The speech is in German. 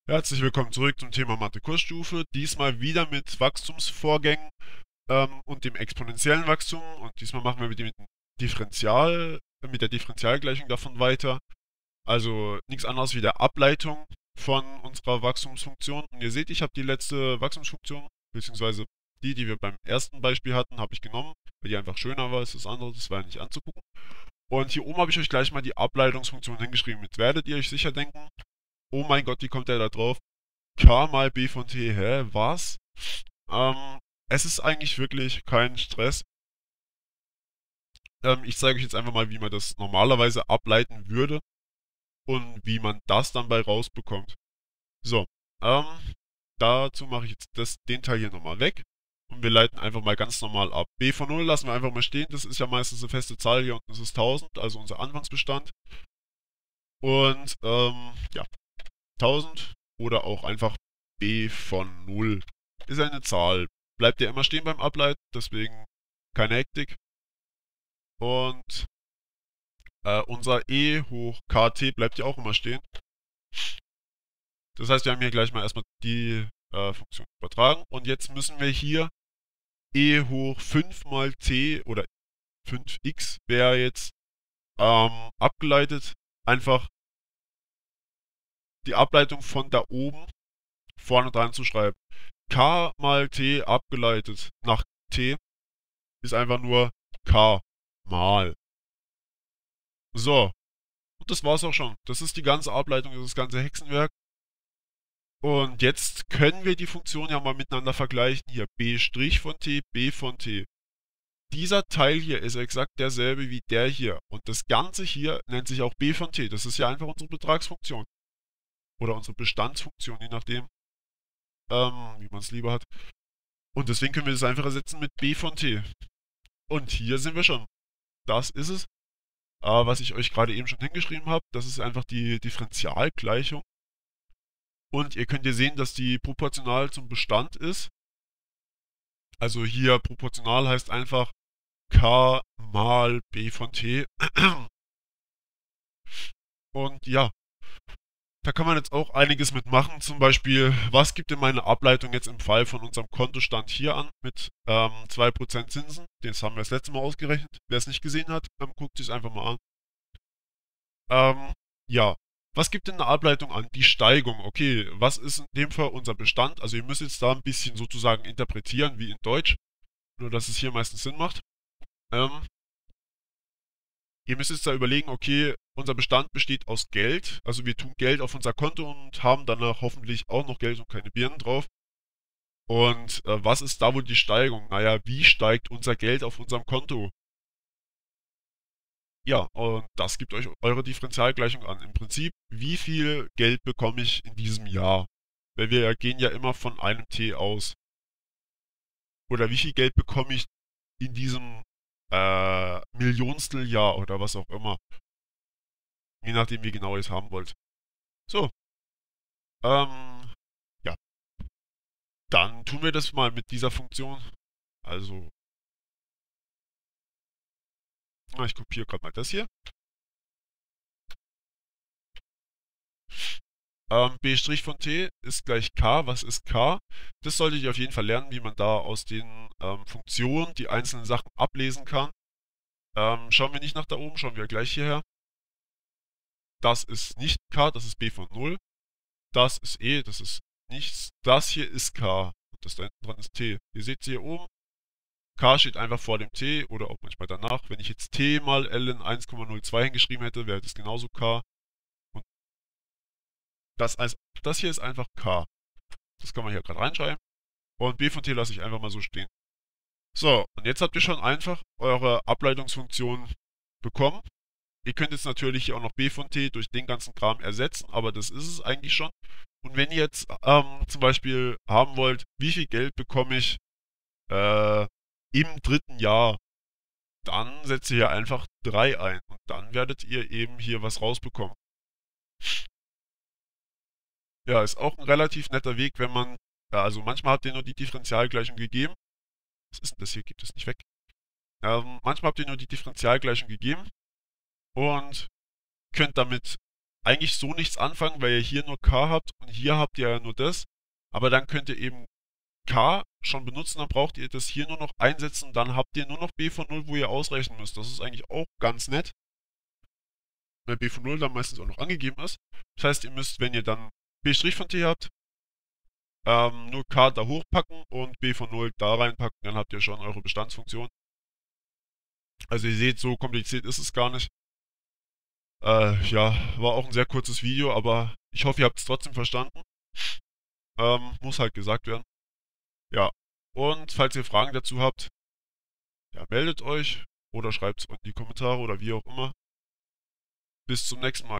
Herzlich willkommen zurück zum Thema Mathe-Kursstufe. Diesmal wieder mit Wachstumsvorgängen und dem exponentiellen Wachstum. Und diesmal machen wir mit dem Differential, mit der Differentialgleichung davon weiter. Also nichts anderes wie der Ableitung von unserer Wachstumsfunktion. Und ihr seht, ich habe die letzte Wachstumsfunktion, beziehungsweise die wir beim ersten Beispiel hatten, habe ich genommen, weil die einfach schöner war als das andere. Das war ja nicht anzugucken. Und hier oben habe ich euch gleich mal die Ableitungsfunktion hingeschrieben. Jetzt werdet ihr euch sicher denken, oh mein Gott, wie kommt der da drauf? K mal B von T, hä? Was? Ähm, Es ist eigentlich wirklich kein Stress. Ich zeige euch jetzt einfach mal, wie man das normalerweise ableiten würde und wie man das dann bei rausbekommt. So, ähm, dazu mache ich jetzt den Teil hier nochmal weg und wir leiten einfach mal ganz normal ab. B von 0 lassen wir einfach mal stehen, das ist ja meistens eine feste Zahl hier unten ist es 1000, also unser Anfangsbestand. Und ja, 1000 oder auch einfach b von 0 ist eine Zahl. Bleibt ja immer stehen beim Ableiten, deswegen keine Hektik. Und unser e hoch kt bleibt ja auch immer stehen. Das heißt, wir haben hier gleich mal erstmal die Funktion übertragen. Und jetzt müssen wir hier e hoch 5 mal t oder 5x wäre jetzt abgeleitet. Einfach die Ableitung von da oben vorne dran zu schreiben. K mal T abgeleitet nach T ist einfach nur K mal. So, und das war's auch schon. Das ist die ganze Ableitung, das ganze Hexenwerk. Und jetzt können wir die Funktion ja mal miteinander vergleichen. Hier B' von T, B von T. Dieser Teil hier ist exakt derselbe wie der hier. Und das Ganze hier nennt sich auch B von T. Das ist ja einfach unsere Betragsfunktion. Oder unsere Bestandsfunktion, je nachdem, wie man es lieber hat. Und deswegen können wir das einfach ersetzen mit B von T. Und hier sind wir schon. Das ist es, was ich euch gerade eben schon hingeschrieben habe. Das ist einfach die Differentialgleichung. Und ihr könnt hier sehen, dass die proportional zum Bestand ist. Also hier proportional heißt einfach k mal b von t. Und ja, da kann man jetzt auch einiges mitmachen. Zum Beispiel, was gibt denn meine Ableitung jetzt im Fall von unserem Kontostand hier an mit 2% Zinsen? Das haben wir das letzte Mal ausgerechnet. Wer es nicht gesehen hat, guckt sich es einfach mal an. Ja, was gibt denn eine Ableitung an? Die Steigung. Okay, was ist in dem Fall unser Bestand? Also ihr müsst jetzt da ein bisschen sozusagen interpretieren, wie in Deutsch. Nur, dass es hier meistens Sinn macht. Ähm, Ihr müsst jetzt da überlegen, okay, unser Bestand besteht aus Geld. Also wir tun Geld auf unser Konto und haben danach hoffentlich auch noch Geld und keine Birnen drauf. Und was ist da wohl die Steigung? Naja, wie steigt unser Geld auf unserem Konto? Ja, und das gibt euch eure Differentialgleichung an. Im Prinzip, wie viel Geld bekomme ich in diesem Jahr? Weil wir gehen ja immer von einem T aus. Oder wie viel Geld bekomme ich in diesem Millionsteljahr oder was auch immer. Je nachdem, wie genau ihr es haben wollt. So, ähm, ja, dann tun wir das mal mit dieser Funktion. Also, ich kopiere gerade mal das hier. B' von t ist gleich k. Was ist k? Das solltet ihr auf jeden Fall lernen, wie man da aus den Funktionen die einzelnen Sachen ablesen kann. Schauen wir nicht nach da oben, schauen wir gleich hierher. Das ist nicht k, das ist b von 0. Das ist e, das ist nichts. Das hier ist k. Und das da hinten dran ist t. Ihr seht es hier oben. K steht einfach vor dem t oder auch manchmal danach. Wenn ich jetzt t mal ln 1,02 hingeschrieben hätte, wäre das genauso k. Und das hier ist einfach k. Das kann man hier gerade reinschreiben. Und b von t lasse ich einfach mal so stehen. So, und jetzt habt ihr schon einfach eure Ableitungsfunktion bekommen. Ihr könnt jetzt natürlich hier auch noch b von t durch den ganzen Kram ersetzen, aber das ist es eigentlich schon. Und wenn ihr jetzt zum Beispiel haben wollt, wie viel Geld bekomme ich im dritten Jahr, dann setzt ihr hier einfach 3 ein und dann werdet ihr eben hier was rausbekommen. Ja, ist auch ein relativ netter Weg, wenn man, also manchmal habt ihr nur die Differentialgleichung gegeben. Was ist denn das hier? Gibt es nicht weg. Manchmal habt ihr nur die Differentialgleichung gegeben und könnt damit eigentlich so nichts anfangen, weil ihr hier nur K habt und hier habt ihr ja nur das. Aber dann könnt ihr eben K schon benutzen, dann braucht ihr das hier nur noch einsetzen, dann habt ihr nur noch b von 0, wo ihr ausrechnen müsst. Das ist eigentlich auch ganz nett, weil b von 0 dann meistens auch noch angegeben ist. Das heißt, ihr müsst, wenn ihr dann b' von t habt, nur K da hochpacken und b von 0 da reinpacken, dann habt ihr schon eure Bestandsfunktion. Also ihr seht, so kompliziert ist es gar nicht. Ja, war auch ein sehr kurzes Video, aber ich hoffe, ihr habt es trotzdem verstanden. Muss halt gesagt werden. Ja, und falls ihr Fragen dazu habt, ja, meldet euch oder schreibt es in die Kommentare oder wie auch immer. Bis zum nächsten Mal.